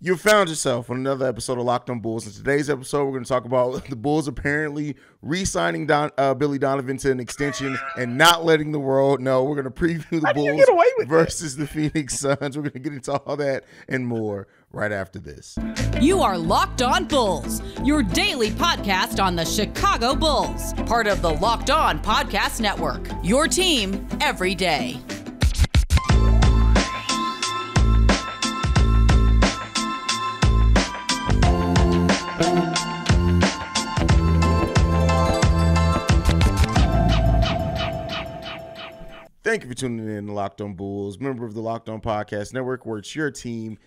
You found yourself on another episode of Locked on Bulls. In today's episode, we're going to talk about the Bulls apparently re-signing Billy Donovan to an extension and not letting the world know. We're going to preview the How do you Bulls get away with versus the Phoenix Suns. We're going to get into all that and more right after this. You are Locked on Bulls, your daily podcast on the Chicago Bulls, part of the Locked on Podcast Network, your team every day. Thank you for tuning in to Locked on Bulls, member of the Locked on Podcast Network, where it's your team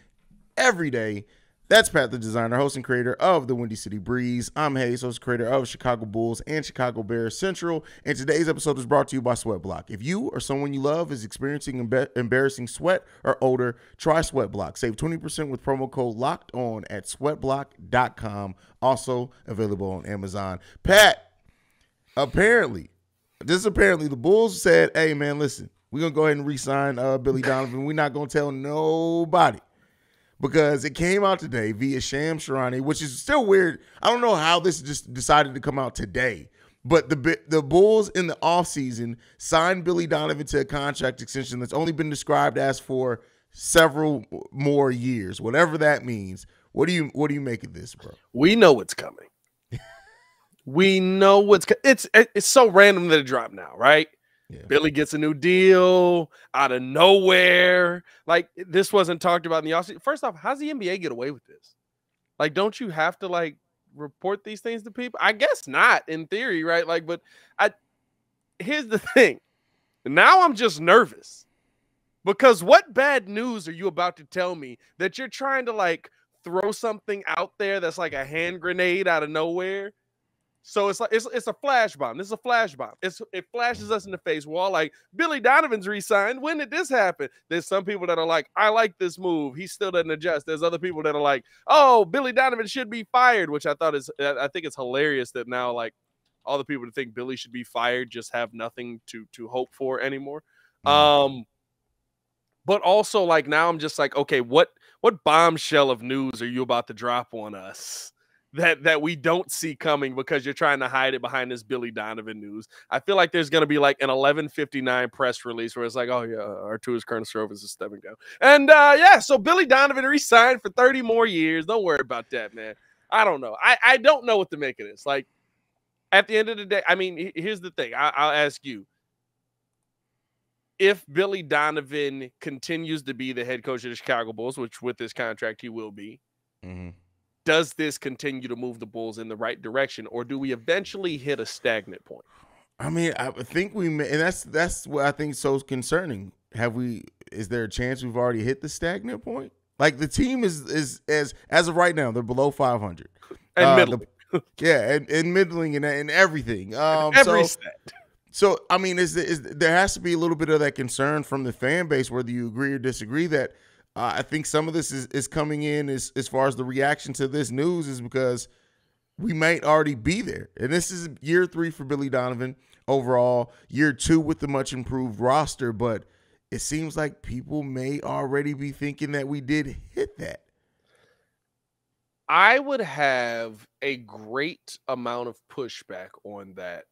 every day. That's Pat, the designer, host, and creator of the Windy City Breeze. I'm Haize, host, creator of Chicago Bulls and Chicago Bears Central. And today's episode is brought to you by Sweat Block. If you or someone you love is experiencing embarrassing sweat or odor, try Sweat Block. Save 20% with promo code LOCKEDON at sweatblock.com. Also available on Amazon. Pat, apparently the Bulls said, hey, man, listen, we're going to go ahead and re-sign Billy Donovan. We're not going to tell nobody. Because it came out today via Shams Charania, which is still weird. I don't know how this just decided to come out today. But the Bulls in the offseason signed Billy Donovan to a contract extension that's only been described as for several more years, whatever that means. What do you make of this, bro? We know what's coming. We know what's it's so random that it dropped now, right? Yeah. Billy gets a new deal out of nowhere. Like, this wasn't talked about in the offseason. First off, how's the NBA get away with this? Like, don't you have to like report these things to people? I guess not, in theory, right? Like, but here's the thing. Now I'm just nervous because what bad news are you about to tell me that you're trying to like throw something out there that's like a hand grenade out of nowhere? So it's like it's a flash bomb. This is a flash bomb. It flashes us in the face. We're all like, Billy Donovan's re-signed. When did this happen? There's some people that are like, I like this move. He still doesn't adjust. There's other people that are like, oh, Billy Donovan should be fired, which I think it's hilarious that now like all the people that think Billy should be fired just have nothing to hope for anymore. But also like now I'm just like, okay, what bombshell of news are you about to drop on us that we don't see coming because you're trying to hide it behind this Billy Donovan news? I feel like there's going to be like an 11:59 press release where it's like, oh yeah, Arturas Karnisovas is stepping down. And so Billy Donovan re-signed for 30 more years. Don't worry about that, man. I don't know. I don't know what to make of this. Like, at the end of the day, I mean, here's the thing. I'll ask you. If Billy Donovan continues to be the head coach of the Chicago Bulls, which with this contract he will be, does this continue to move the Bulls in the right direction, or do we eventually hit a stagnant point? I mean, I think we may, and that's what I think is so concerning. Is there a chance we've already hit the stagnant point? Like, the team is as of right now, they're below 500. And middling. And middling and everything. Every stat. So, I mean, there has to be a little bit of that concern from the fan base, whether you agree or disagree, that I think some of this is coming in as far as the reaction to this news is because we might already be there. And this is year 3 for Billy Donovan overall, year 2 with the much improved roster, but it seems like people may already be thinking that we did hit that. I would have a great amount of pushback on that.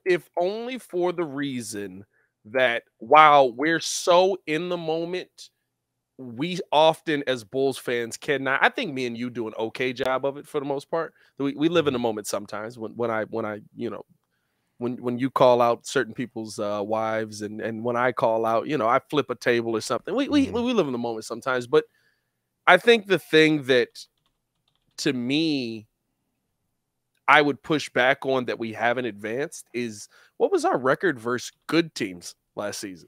If only for the reason that while we're so in the moment, we often as Bulls fans cannot. I think me and you do an okay job of it for the most part. We live in the moment sometimes when you call out certain people's wives and when I call out, I flip a table or something. We live in the moment sometimes, but I think the thing that to me I would push back on that we haven't advanced is what was our record versus good teams last season?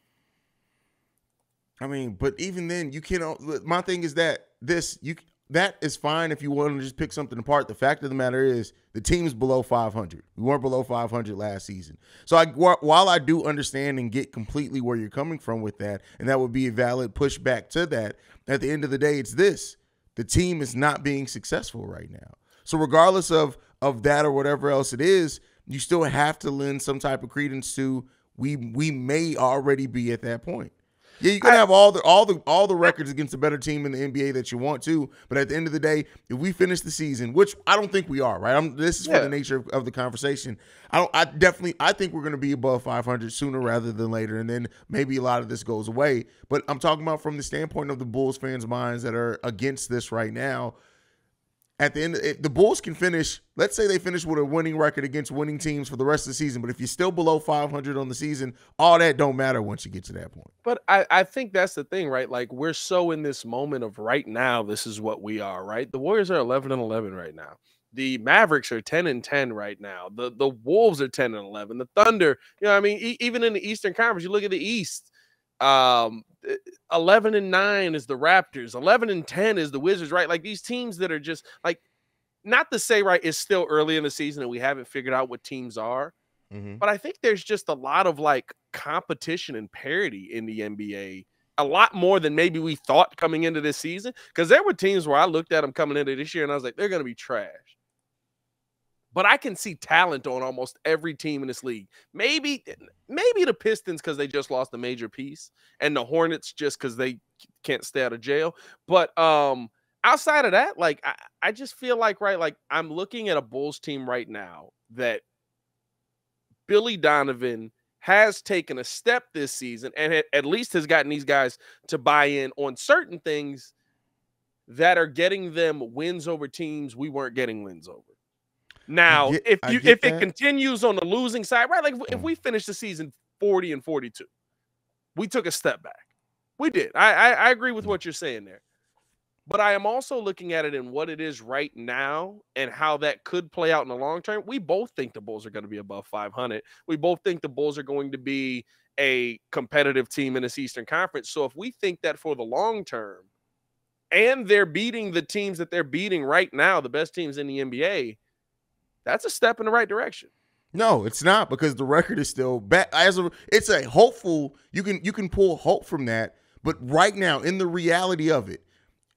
I mean, but even then, you can't. My thing is that that is fine if you want to just pick something apart. The fact of the matter is the team's below 500. We weren't below 500 last season. So while I do understand and get completely where you're coming from with that, and that would be a valid pushback to that, at the end of the day, it's this. The team is not being successful right now. So regardless of that or whatever else it is, you still have to lend some type of credence to we may already be at that point. Yeah, you can have all the records against the better team in the NBA that you want to, but at the end of the day, if we finish the season, which I don't think we are, right? This is for the nature of the conversation. I think we're going to be above 500 sooner rather than later, and then maybe a lot of this goes away. But I'm talking about from the standpoint of the Bulls fans' minds that are against this right now. At the end, the Bulls can finish, let's say they finish with a winning record against winning teams for the rest of the season, but if you're still below 500 on the season, all that don't matter once you get to that point. But I think that's the thing, right? Like, we're so in this moment of right now, this is what we are, right? The Warriors are 11-11 right now. The Mavericks are 10-10 right now. The Wolves are 10-11. The Thunder, you know what I mean? Even in the Eastern Conference, you look at the East, 11-9 is the Raptors, 11-10 is the Wizards, right? Like, these teams that are just like, not to say, right, it's still early in the season and we haven't figured out what teams are, but I think there's just a lot of like competition and parity in the NBA, a lot more than maybe we thought coming into this season. Because there were teams where I looked at them coming into this year and I was like, they're going to be trash. But I can see talent on almost every team in this league. Maybe the Pistons because they just lost a major piece, and the Hornets just because they can't stay out of jail. But outside of that, like I just feel like, right, like I'm looking at a Bulls team right now that Billy Donovan has taken a step this season and at least has gotten these guys to buy in on certain things that are getting them wins over teams we weren't getting wins over. Now, if it continues on the losing side, right? Like if we finish the season 40-42, we took a step back. We did. I agree with what you're saying there. But I am also looking at it in what it is right now and how that could play out in the long term. We both think the Bulls are going to be above 500. We both think the Bulls are going to be a competitive team in this Eastern Conference. So if we think that for the long term and they're beating the teams that they're beating right now, the best teams in the NBA, that's a step in the right direction. No, it's not, because the record is still bad. It's a hopeful. You can pull hope from that, but right now, in the reality of it,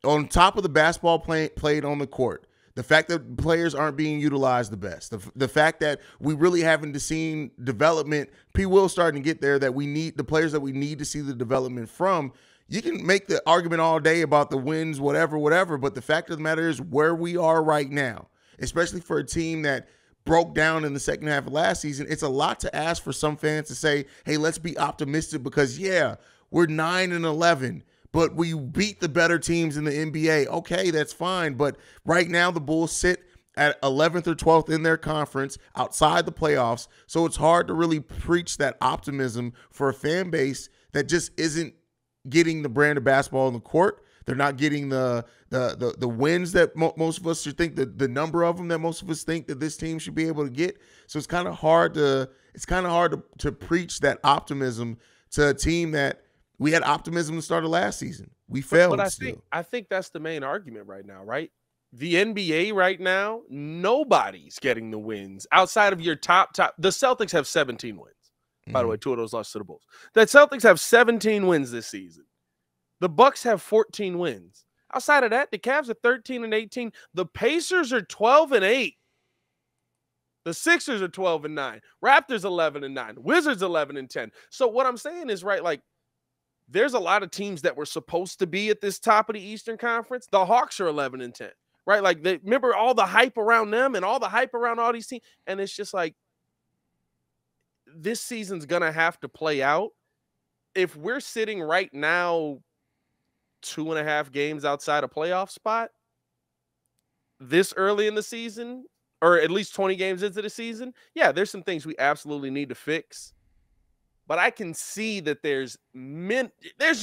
on top of the basketball played on the court, the fact that players aren't being utilized the best, the fact that we really haven't seen development, P. Will starting to get there, that we need the players that we need to see the development from. You can make the argument all day about the wins, whatever, but the fact of the matter is where we are right now, especially for a team that broke down in the second half of last season, it's a lot to ask for some fans to say, hey, let's be optimistic because, yeah, we're 9-11, but we beat the better teams in the NBA. Okay, that's fine. But right now the Bulls sit at 11th or 12th in their conference outside the playoffs. So it's hard to really preach that optimism for a fan base that just isn't getting the brand of basketball on the court. They're not getting the wins that most of us should think, the number of them that most of us think that this team should be able to get. So it's kind of hard to preach that optimism to a team that we had optimism to start of last season. We failed. But I think that's the main argument right now, right? The NBA right now, nobody's getting the wins outside of your top. The Celtics have 17 wins. By the way, 2 of those lost to the Bulls. The Celtics have 17 wins this season. The Bucks have 14 wins. Outside of that, the Cavs are 13-18. The Pacers are 12-8. The Sixers are 12-9. Raptors 11-9. Wizards 11-10. So what I'm saying is, right, like, there's a lot of teams that were supposed to be at this top of the Eastern Conference. The Hawks are 11-10, right? Like, remember all the hype around them and all the hype around all these teams, and it's just like, this season's gonna have to play out. If we're sitting right now 2.5 games outside a playoff spot this early in the season, or at least 20 games into the season, yeah, there's some things we absolutely need to fix. But I can see that there's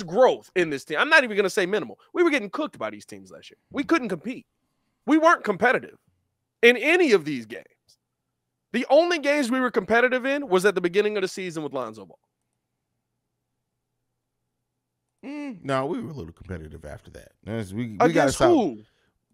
growth in this team. I'm not even going to say minimal. We were getting cooked by these teams last year. We couldn't compete. We weren't competitive in any of these games. The only games we were competitive in was at the beginning of the season with Lonzo Ball. No, we were a little competitive after that. We Against got who?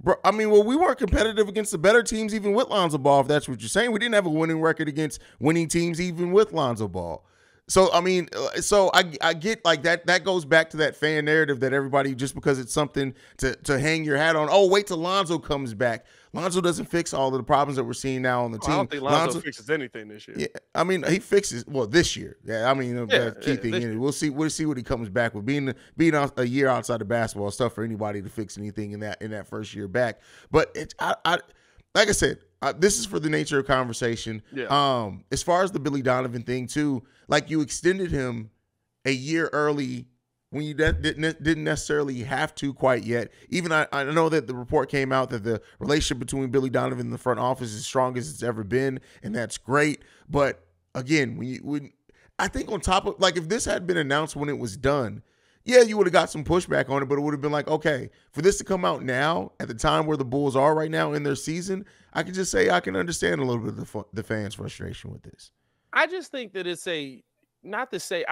Bro, I mean, well, we weren't competitive against the better teams even with Lonzo Ball, if that's what you're saying. We didn't have a winning record against winning teams even with Lonzo Ball. So I mean, I get like that. That goes back to that fan narrative that everybody, just because it's something to hang your hat on. Oh, wait till Lonzo comes back. Lonzo doesn't fix all of the problems that we're seeing now on the team. I don't think Lonzo fixes anything this year. Yeah, I mean, he fixes this year. Yeah, I mean, the key thing. We'll see what he comes back with. Being a year outside of basketball is tough for anybody to fix anything in that first year back. But it's like I said, this is for the nature of conversation. Yeah. As far as the Billy Donovan thing too, like you extended him a year early when you didn't necessarily have to quite yet. Even I know that the report came out that the relationship between Billy Donovan and the front office is as strong as it's ever been, and that's great. But again, I think on top of, like, if this had been announced when it was done, yeah, you would have got some pushback on it, but it would have been like, okay, for this to come out now at the time where the Bulls are right now in their season, I can just say I can understand a little bit of the fans' frustration with this. I just think that it's I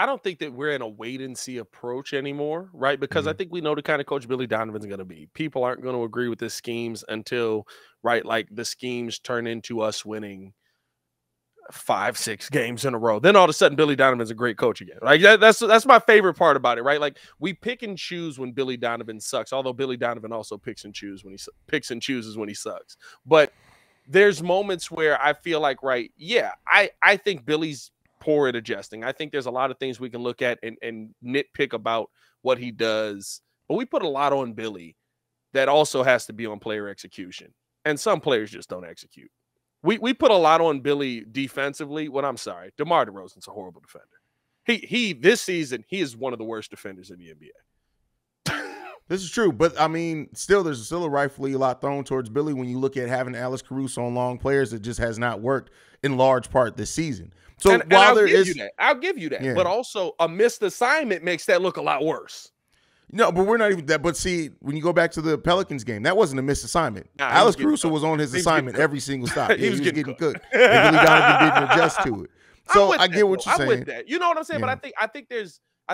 don't think that we're in a wait and see approach anymore, right? Because I think we know the kind of coach Billy Donovan's going to be. People aren't going to agree with his schemes until, right, like the schemes turn into us winning 5-6 games in a row. Then all of a sudden Billy Donovan's a great coach again. Like that's my favorite part about it, right? Like we pick and choose when Billy Donovan sucks, although Billy Donovan also picks and chooses when he sucks. But there's moments where I feel like, right, yeah, I think Billy's poor at adjusting. I think there's a lot of things we can look at and nitpick about what he does, but we put a lot on Billy that also has to be on player execution, and some players just don't execute. We put a lot on Billy defensively. I'm sorry, DeMar DeRozan's a horrible defender. He this season, he is one of the worst defenders in the NBA. This is true, but I mean, there's still rightfully a lot thrown towards Billy when you look at having Alex Caruso on long players. That just has not worked in large part this season. So and while I'll give you that, yeah. But also a missed assignment makes that look a lot worse. No, but we're not even that. But see, when you go back to the Pelicans game, that wasn't a missed assignment. Alex Caruso was on his assignment every single stop. He was getting cooked. And Billy Donovan didn't adjust to it. So I get what you're saying. I'm with that. You know what I'm saying? Yeah. But I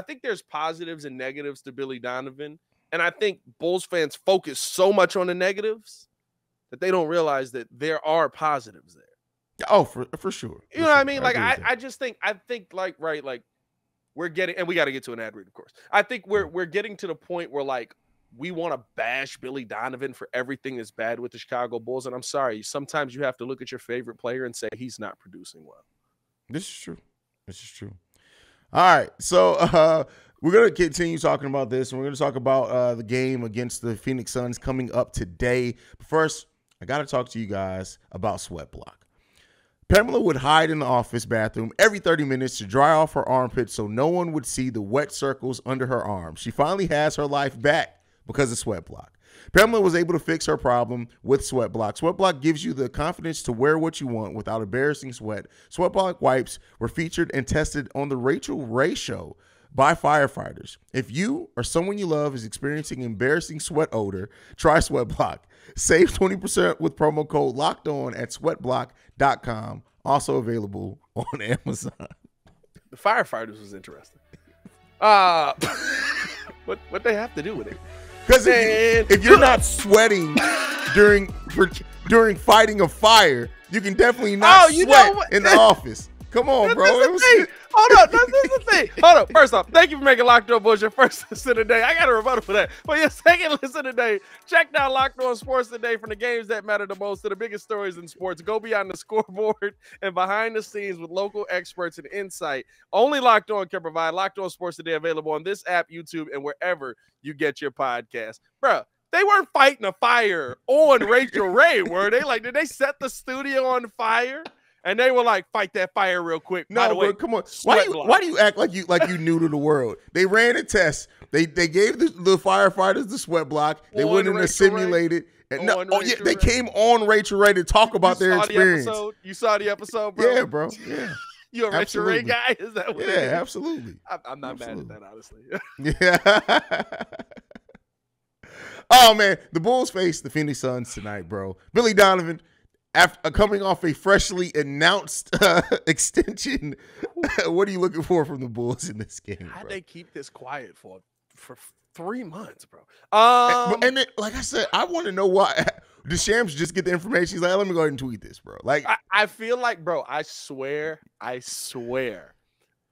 think there's positives and negatives to Billy Donovan, and I think Bulls fans focus so much on the negatives that they don't realize that there are positives there. Oh, for sure. You know what I mean? Like I think like, right, like we're getting, and we got to get to an ad read, of course. I think we're getting to the point where, like, we want to bash Billy Donovan for everything that's bad with the Chicago Bulls. And I'm sorry, sometimes you have to look at your favorite player and say he's not producing well. This is true. All right. So we're going to continue talking about this, and we're going to talk about the game against the Phoenix Suns coming up today. But first, I got to talk to you guys about Sweat Block. Pamela would hide in the office bathroom every 30 minutes to dry off her armpits so no one would see the wet circles under her arms. She finally has her life back because of Sweat Block. Pamela was able to fix her problem with Sweat Block. Sweat Block gives you the confidence to wear what you want without embarrassing sweat. Sweat Block wipes were featured and tested on the Rachel Ray Show by firefighters. If you or someone you love is experiencing embarrassing sweat odor, try Sweat Block. Save 20% with promo code LOCKEDON at sweatblock.com. Also available on Amazon. The firefighters was interesting. What they have to do with it? Because if you're not sweating during fighting a fire, you can definitely not sweat in the office. Come on, bro. Hold on. This is the thing. Hold on. First off, thank you for making Locked On Bulls your first listen today. I got a rebuttal for that. But your second listen today, check out Locked On Sports today from the games that matter the most to the biggest stories in sports. Go beyond the scoreboard and behind the scenes with local experts and insight. Only Locked On can provide. Locked On Sports today available on this app, YouTube, and wherever you get your podcast. Bro, they weren't fighting a fire on Rachel Ray, were they? Like, did they set the studio on fire? And they were like, fight that fire real quick. No, bro, come on. Why do you act like you new to the world? They ran a test. They gave the firefighters the Sweat Block. They went in and simulated. They came on Rachel Ray to talk about their experience. You saw the episode, bro? Yeah, bro. Yeah. You a Rachel Ray guy? Is that what it is? Absolutely. I'm not mad at that, honestly. Yeah. Oh, man. The Bulls face the Phoenix Suns tonight, bro. Billy Donovan, after coming off a freshly announced extension, what are you looking for from the Bulls in this game? How'd they keep this quiet for 3 months, bro? And then, like I said, I want to know why. Did Shams just get the information? He's like, let me go ahead and tweet this, bro. Like, I feel like, bro, I swear,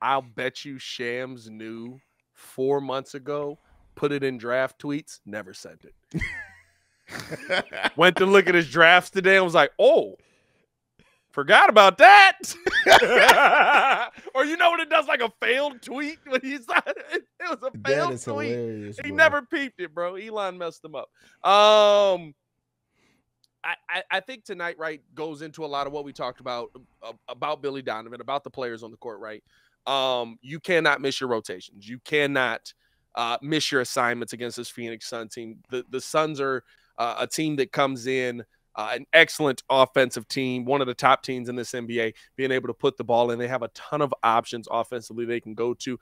I'll bet you Shams knew 4 months ago, put it in draft tweets, never sent it. Went to look at his drafts today and was like, oh, forgot about that. Or you know when it does like a failed tweet when he's like, it was a failed tweet. Hilarious, he bro. never peeped it, bro. Elon messed him up. I think tonight, right, goes into a lot of what we talked about Billy Donovan, about the players on the court, right? You cannot miss your rotations. You cannot miss your assignments against this Phoenix Sun team. The Suns are a team that comes in, an excellent offensive team, one of the top teams in this NBA, being able to put the ball in. They have a ton of options offensively they can go to.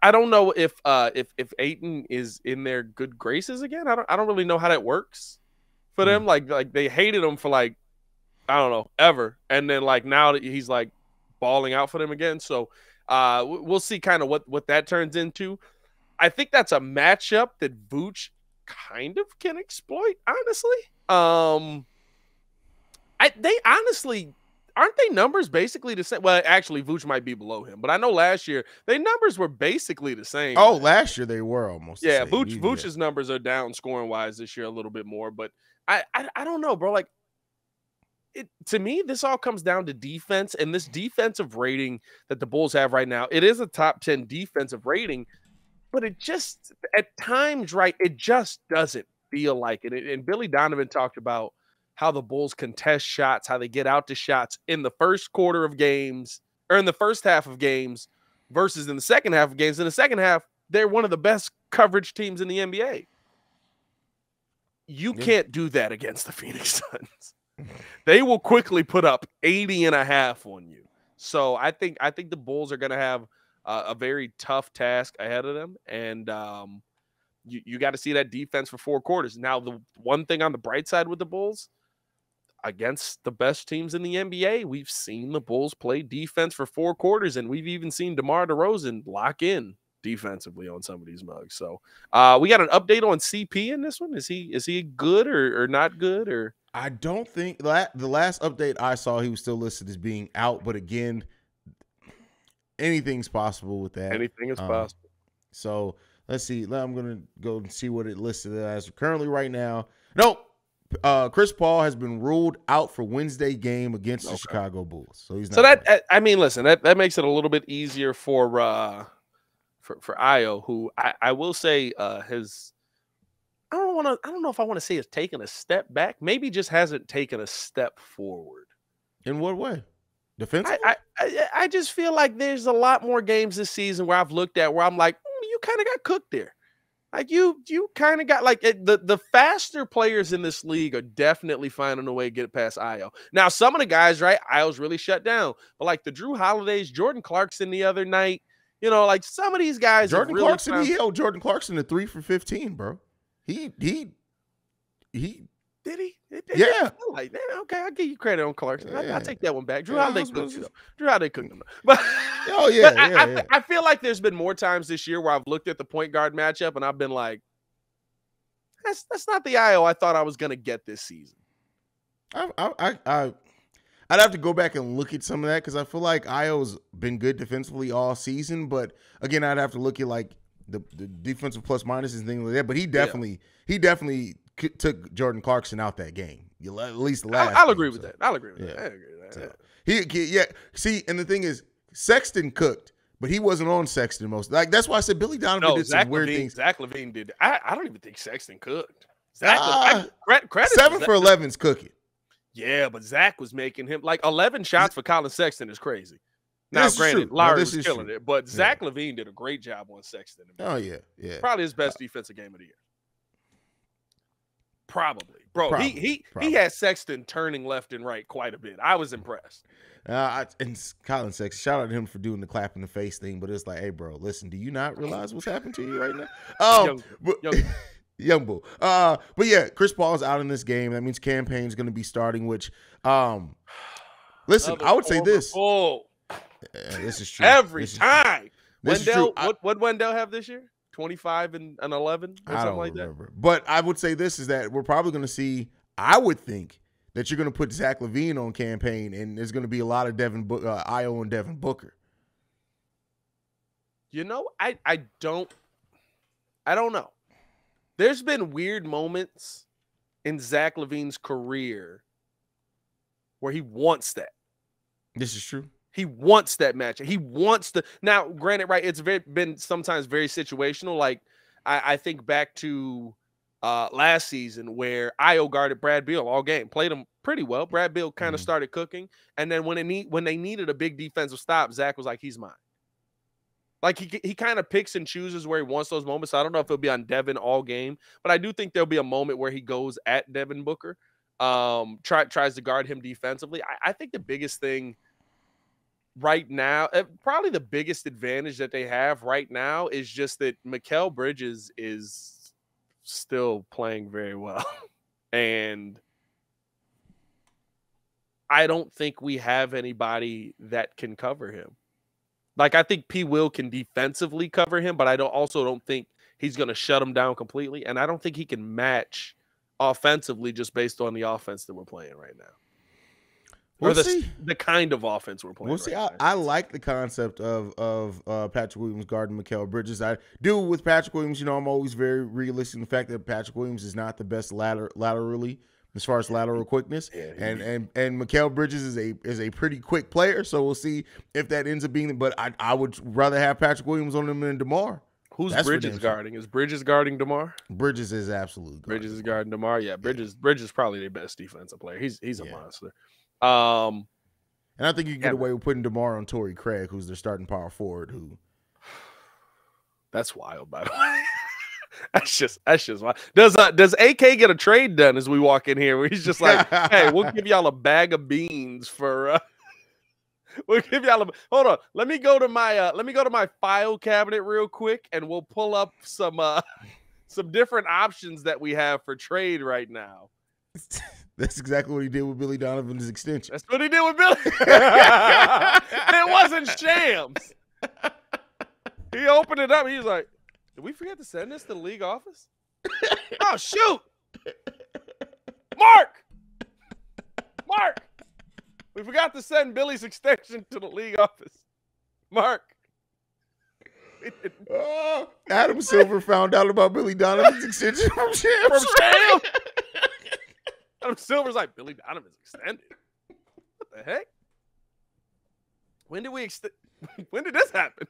I don't know if Ayton is in their good graces again. I don't really know how that works for them. Like they hated him for like, I don't know, ever. And then like now that he's like balling out for them again. So we'll see kind of what that turns into. I think that's a matchup that Vooch kind of can exploit, honestly. They honestly, aren't they numbers basically the same? Well, actually, Vooch might be below him, but I know last year their numbers were basically the same. Oh, last year they were almost. Yeah, the same. Vooch's numbers are down scoring wise this year a little bit more, but I don't know, bro. Like, to me, this all comes down to defense, and this defensive rating that the Bulls have right now, it is a top 10 defensive rating, but it just, at times, right, it just doesn't feel like it. And Billy Donovan talked about how the Bulls contest shots, how they get out to shots in the first quarter of games, or in the first half of games, versus in the second half of games. In the second half, they're one of the best coverage teams in the NBA. You can't do that against the Phoenix Suns. They will quickly put up 80.5 on you. So I think the Bulls are going to have a very tough task ahead of them, and you got to see that defense for 4 quarters. Now, the one thing on the bright side with the Bulls, against the best teams in the NBA, we've seen the Bulls play defense for 4 quarters, and we've even seen DeMar DeRozan lock in defensively on some of these mugs. So we got an update on CP in this one. Is he good or not good? Or I don't think that the last update I saw, he was still listed as being out. But again, anything's possible with that. Anything is possible. So let's see. I'm going to go and see what it listed as currently right now. Nope. Chris Paul has been ruled out for Wednesday game against the Chicago Bulls. So he's not. So that, I mean, listen, that makes it a little bit easier for Ayo, who I will say has, I don't know if I want to say has taken a step back. Maybe just hasn't taken a step forward. In what way? Defensively? I just feel like there's a lot more games this season where I've looked at where I'm like, you kind of got cooked there. Like you kind of got like the faster players in this league are definitely finding a way to get past Ayo. Now, some of the guys, right, Ayo's really shut down. But like the Drew Holidays, Jordan Clarkson the other night, you know, like some of these guys. Jordan Clarkson, he held Jordan Clarkson to 3 for 15, bro. He did he? Yeah. Like, man, okay, I'll give you credit on Clarkson. Yeah. I'll take that one back. Drew Holiday cooked him. Drew Holiday cooked him. But I feel like there's been more times this year where I've looked at the point guard matchup and I've been like, that's not the Ayo I thought I was gonna get this season. I'd have to go back and look at some of that because I feel like Ayo's been good defensively all season, but again, I'd have to look at like the defensive plus minuses and things like that. But he definitely took Jordan Clarkson out that game. At least the last. I'll agree with that. I'll agree with that. I agree with that. So, see, and the thing is, Sexton cooked, but he wasn't on Sexton most. Like that's why I said Billy Donovan did some weird things. Zach LaVine did. I don't even think Sexton cooked. Credit 7 for 11's cooking. Yeah, but Zach was making him like 11 shots for Colin Sexton is crazy. Now, granted, Lowry was killing it, but Zach LaVine did a great job on Sexton. Oh yeah. Probably his best defensive game of the year. Probably, bro. He had Sexton turning left and right quite a bit. I was impressed. And Colin Sexton, shout out to him for doing the clap in the face thing. But it's like, hey, bro, listen, do you not realize what's happened to you right now? Young bull. But yeah, Chris Paul is out in this game. That means Campaign's going to be starting. Which, listen, I would say this. This is true. Every time. Wendell, what Wendell have this year? 25 and 11 or something like that. But I would say this is that we're probably going to see. I would think that you're going to put Zach LaVine on Campaign, and there's going to be a lot of Ayo and Devin Booker. You know, I don't know. There's been weird moments in Zach LaVine's career where he wants that. This is true. He wants that match. He wants to. Now, granted, right, it's been sometimes very situational. Like, I think back to last season where Io guarded Brad Beal all game, played him pretty well. Brad Beal kind of started cooking. And then when they needed a big defensive stop, Zach was like, he's mine. Like, he kind of picks and chooses where he wants those moments. So I don't know if it'll be on Devin all game, but I do think there'll be a moment where he goes at Devin Booker, tries to guard him defensively. I think the biggest thing right now, probably the biggest advantage that they have right now is just that Mikal Bridges is still playing very well. And I don't think we have anybody that can cover him. Like, I think P. Will can defensively cover him, but I also don't think he's going to shut him down completely. And I don't think he can match offensively just based on the offense that we're playing right now. Or the kind of offense we're playing. We'll see. I like the concept of Patrick Williams guarding Mikal Bridges. I do with Patrick Williams. You know, I'm always very realistic in the fact that Patrick Williams is not the best laterally as far as lateral quickness, and Mikal Bridges is a pretty quick player. So we'll see if that ends up being. But I would rather have Patrick Williams on him than DeMar. Who's Bridges guarding? Is Bridges guarding DeMar? Bridges is absolutely guarding. Bridges is guarding DeMar. Yeah, Bridges is probably their best defensive player. He's a monster. And I think you get away with putting DeMar on Torrey Craig, who's their starting power forward. That's wild, by the way. That's just wild. Does AK get a trade done as we walk in here where he's just like, hey, we'll give y'all a bag of beans for we'll give y'all hold on. Let me go to my file cabinet real quick and we'll pull up some different options that we have for trade right now. That's exactly what he did with Billy Donovan's extension. That's what he did with Billy. It wasn't Shams. He opened it up. He was like, did we forget to send this to the league office? Oh, shoot. Mark. We forgot to send Billy's extension to the league office. Mark. Adam Silver found out about Billy Donovan's extension from Shams. Adam Silver's like, Billy Donovan's extended. What the heck? When did we extend? When did this happen?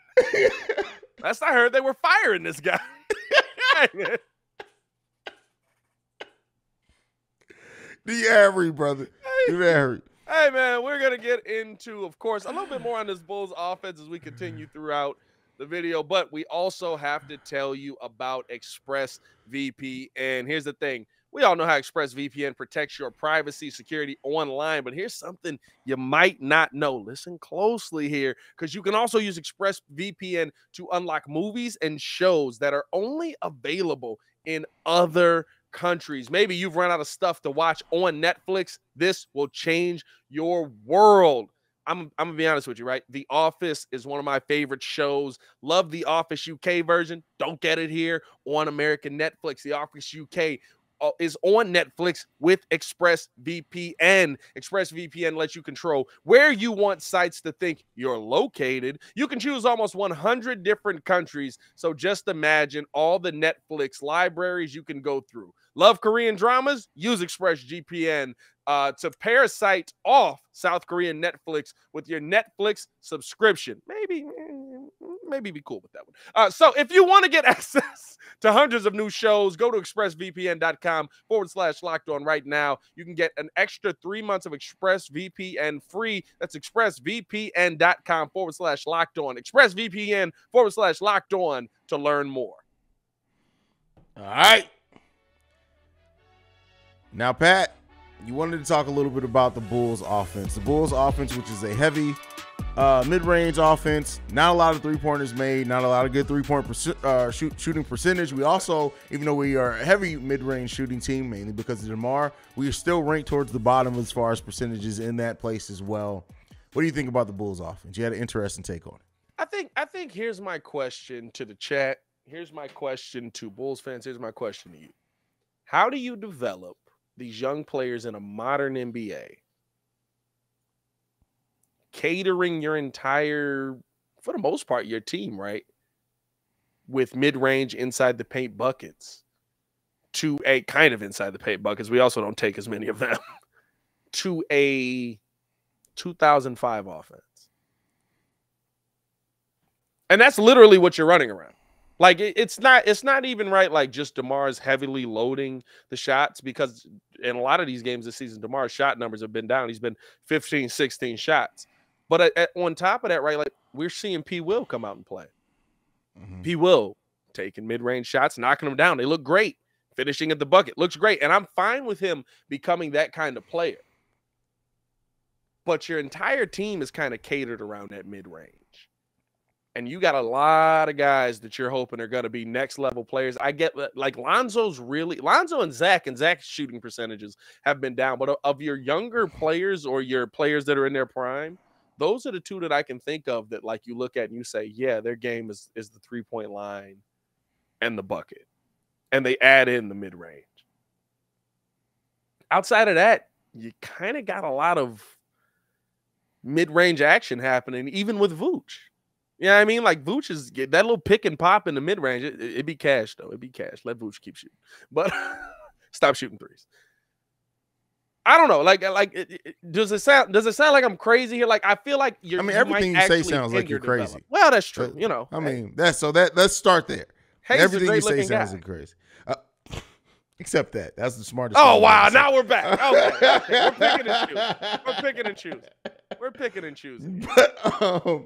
Last I heard, they were firing this guy. Hey, man. The Avery, brother. The Avery. Hey, man, we're going to get into, of course, a little bit more on this Bulls offense as we continue throughout the video, but we also have to tell you about ExpressVPN. Here's the thing. We all know how ExpressVPN protects your privacy, security online, but here's something you might not know. Listen closely here, because you can also use ExpressVPN to unlock movies and shows that are only available in other countries. Maybe you've run out of stuff to watch on Netflix. This will change your world. I'm going to be honest with you, right? The Office is one of my favorite shows. Love The Office UK version. Don't get it here on American Netflix. The Office UK is on Netflix with ExpressVPN. ExpressVPN lets you control where you want sites to think you're located. You can choose almost 100 different countries. So just imagine all the Netflix libraries you can go through. Love Korean dramas? Use ExpressVPN to parasite off South Korean Netflix with your Netflix subscription. Maybe be cool with that one. So if you want to get access to hundreds of new shows, go to expressvpn.com/lockedon right now. You can get an extra 3 months of ExpressVPN free. That's expressvpn.com/lockedon. expressvpn.com/lockedon to learn more. All right. Now, Pat, you wanted to talk a little bit about the Bulls offense. The Bulls offense, which is a heavy mid-range offense, not a lot of three-pointers made, not a lot of good three-point shooting percentage. We also, even though we are a heavy mid-range shooting team, mainly because of DeMar, we are still ranked towards the bottom as far as percentages in that place as well. What do you think about the Bulls offense? You had an interesting take on it. I think here's my question to the chat. Here's my question to Bulls fans. Here's my question to you. How do you develop these young players in a modern NBA, catering your entire, for the most part, your team, right, with mid-range inside the paint buckets to a kind of inside the paint buckets. We also don't take as many of them to a 2005 offense. And that's literally what you're running around. Like it's not even right. Like just DeMar's heavily loading the shots, because in a lot of these games this season, DeMar's shot numbers have been down. He's been 15, 16 shots. But on top of that, right, like we're seeing P. Will come out and play. P. Will taking mid-range shots, knocking them down. They look great. Finishing at the bucket looks great. And I'm fine with him becoming that kind of player. But your entire team is kind of catered around that mid-range. And you got a lot of guys that you're hoping are going to be next level players. I get like Lonzo and Zach's shooting percentages have been down. But of your younger players or your players that are in their prime, those are the two that I can think of that like you look at and you say, yeah, their game is the 3-point line and the bucket. And they add in the mid-range. Outside of that, you kind of got a lot of mid-range action happening, even with Vooch. You know what I mean? Like Vooch is that little pick and pop in the mid-range. It'd be cash, though. It'd be cash. Let Vooch keep shooting. But stop shooting threes. I don't know. Does it sound like I'm crazy here? Like I feel like you're. I mean, everything you say sounds like you're crazy. Well, that's true. You know. I mean, let's start there. Haize everything you say sounds like crazy. Except that. That's the smartest. Oh wow! Now we're back. Okay. We're picking and choosing. But,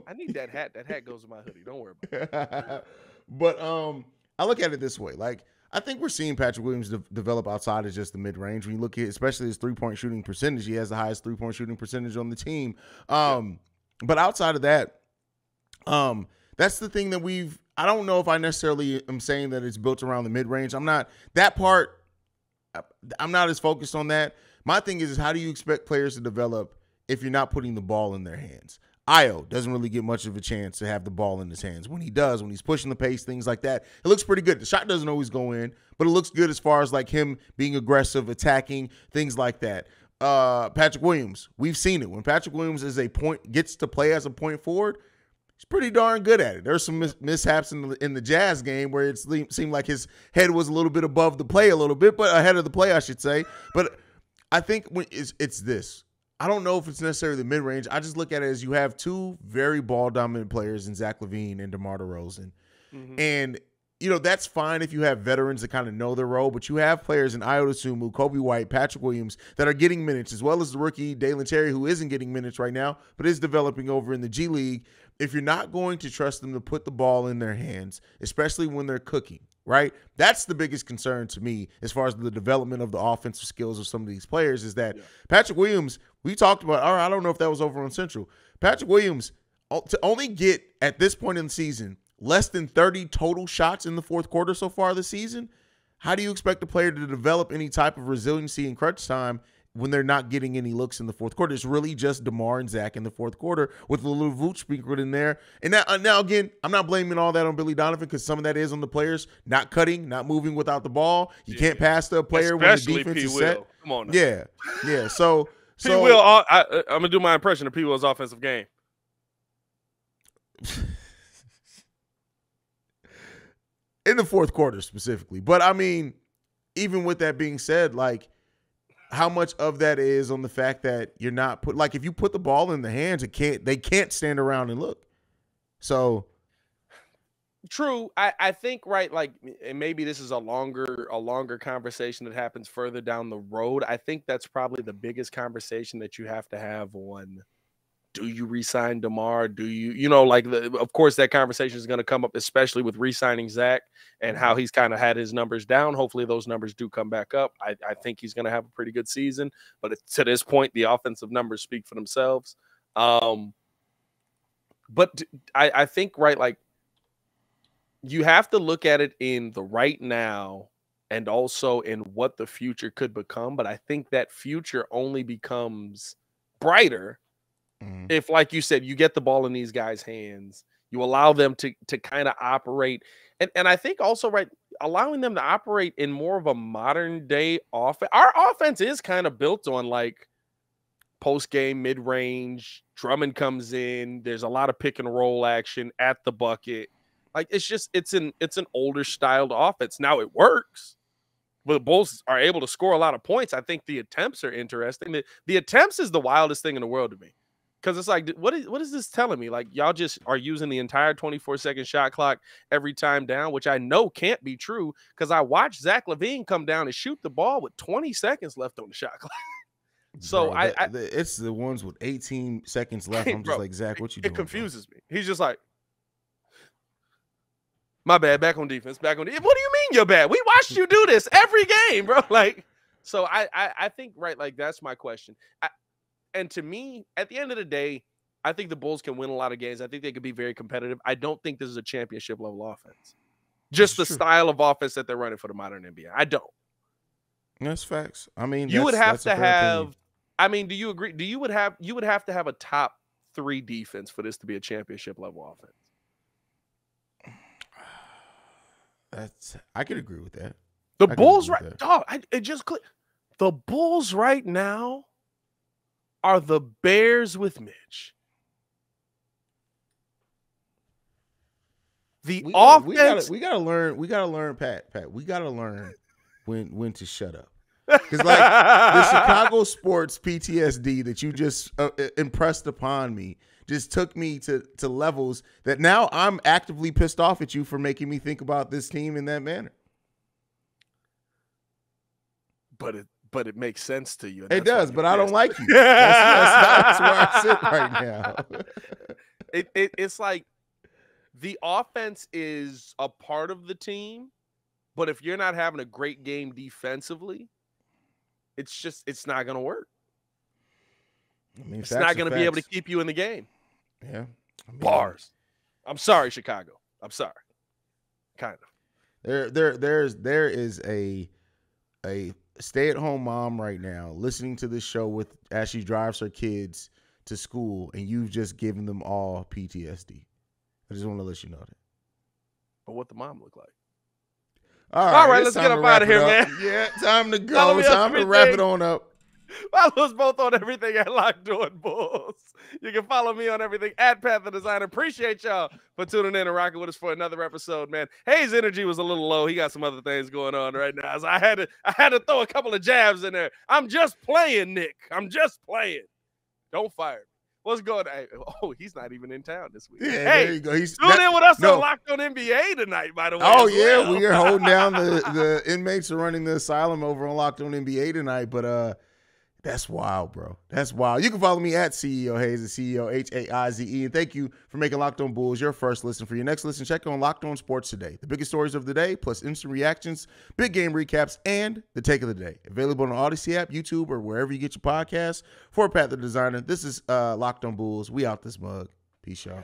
I need that hat. That hat goes with my hoodie. Don't worry about it. But I look at it this way. Like I think we're seeing Patrick Williams develop outside of just the mid-range. When you look at especially his 3-point shooting percentage, he has the highest 3-point shooting percentage on the team. But outside of that, that's the thing that I don't know if I necessarily am saying that it's built around the mid-range. I'm not as focused on that. My thing is how do you expect players to develop if you're not putting the ball in their hands? Ayo doesn't really get much of a chance to have the ball in his hands. When he does, when he's pushing the pace, things like that, it looks pretty good. The shot doesn't always go in, but it looks good as far as like him being aggressive, attacking, things like that. Patrick Williams, we've seen it. When Patrick Williams gets to play as a point forward, he's pretty darn good at it. There's some mishaps in the Jazz game where it seemed like his head was a little bit above the play a little bit, but ahead of the play, I should say. But I think it's this. I don't know if it's necessarily the mid-range. I just look at it as you have two very ball-dominant players in Zach LaVine and DeMar DeRozan. And, you know, that's fine if you have veterans that kind of know their role, but you have players in Ayo Dosunmu, Kobe White, Patrick Williams that are getting minutes, as well as the rookie Dalen Terry, who isn't getting minutes right now, but is developing over in the G League. If you're not going to trust them to put the ball in their hands, especially when they're cooking, right? That's the biggest concern to me as far as the development of the offensive skills of some of these players is that Patrick Williams, we talked about, I don't know if that was over on Central. Patrick Williams, to only get, at this point in the season, less than 30 total shots in the fourth quarter so far this season, how do you expect a player to develop any type of resiliency in crunch time when they're not getting any looks in the fourth quarter? It's really just DeMar and Zach in the fourth quarter with a little Vooch sprinkled in there. And now again, I'm not blaming all that on Billy Donovan because some of that is on the players not cutting, not moving without the ball. You can't pass to a player especially when the defense P. is set. Will. Come on now. Yeah. So P. Will, I'm going to do my impression of P. Will's offensive game. In the fourth quarter specifically. But, I mean, even with that being said, like, how much of that is on the fact that you're not if you put the ball in the hands, they can't stand around and look. So true. I think right, like, and maybe this is a longer conversation that happens further down the road. I think that's probably the biggest conversation that you have to have on, do you re-sign DeMar? Do you of course that conversation is going to come up, especially with re-signing Zach and how he's kind of had his numbers down. Hopefully those numbers do come back up. I think he's going to have a pretty good season, but to this point, the offensive numbers speak for themselves. But I think, right, like, you have to look at it in the right now and also in what the future could become. But I think that future only becomes brighter if, like you said, you get the ball in these guys' hands, you allow them to kind of operate. And I think also, right, allowing them to operate in more of a modern day offense. Our offense is kind of built on like post-game, mid-range. Drummond comes in. There's a lot of pick and roll action at the bucket. Like it's an older styled offense. Now it works. But the Bulls are able to score a lot of points. I think the attempts are interesting. The attempts is the wildest thing in the world to me. Because it's like, what is this telling me? Like, y'all just are using the entire 24-second shot clock every time down, which I know can't be true because I watched Zach LaVine come down and shoot the ball with 20 seconds left on the shot clock. So bro, it's the ones with 18 seconds left. I'm just like, Zach, what you doing? It confuses me. He's just like, my bad, back on defense, back on defense. What do you mean you're bad? We watched you do this every game, bro. Like, so I think, right, like, that's my question. And to me, at the end of the day, I think the Bulls can win a lot of games. I think they could be very competitive. I don't think this is a championship level offense. Just the style of offense that they're running for the modern NBA. I don't. That's facts. I mean, you would have to have. I mean, do you agree? You would have to have a top 3 defense for this to be a championship level offense. I could agree with that. The Bulls right, dog. It just clicked. The Bulls right now are the Bears with Mitch. Offense. We gotta learn, Pat. We gotta learn when to shut up. Because like the Chicago sports PTSD that you just impressed upon me just took me to levels that now I'm actively pissed off at you for making me think about this team in that manner. But it makes sense to you. It does, but I don't like you. That's where I sit right now. It's like the offense is a part of the team, but if you're not having a great game defensively, it's not going to work. I mean, it's not going to be able to keep you in the game. Yeah. Bars. I'm sorry, Chicago. I'm sorry. Kind of. There is a stay-at-home mom right now listening to this show as she drives her kids to school, and you've just given them all PTSD. I just want to let you know that. But what the mom look like? All right, let's get up out of here, man. Yeah, time to go. Time to wrap it on up. Follow us both on everything at Locked On Bulls. You can follow me on everything at Pat the Designer. Appreciate y'all for tuning in and rocking with us for another episode, man. Haize energy was a little low. He got some other things going on right now. So I had to throw a couple of jabs in there. I'm just playing, Nick. I'm just playing. Don't fire me. What's going on? Oh, he's not even in town this week. Yeah, hey, there you go. Tune in with us on Locked On NBA tonight, by the way. Oh, yeah. We are holding down the inmates are running the asylum over on Locked On NBA tonight, but that's wild, bro. That's wild. You can follow me at CEO Haize, CEO Haize. And thank you for making Locked On Bulls your first listen. For your next listen, check on Locked On Sports Today. The biggest stories of the day, plus instant reactions, big game recaps, and the take of the day. Available on the Odyssey app, YouTube, or wherever you get your podcasts. For Pat the Designer, this is Locked On Bulls. We out this mug. Peace, y'all.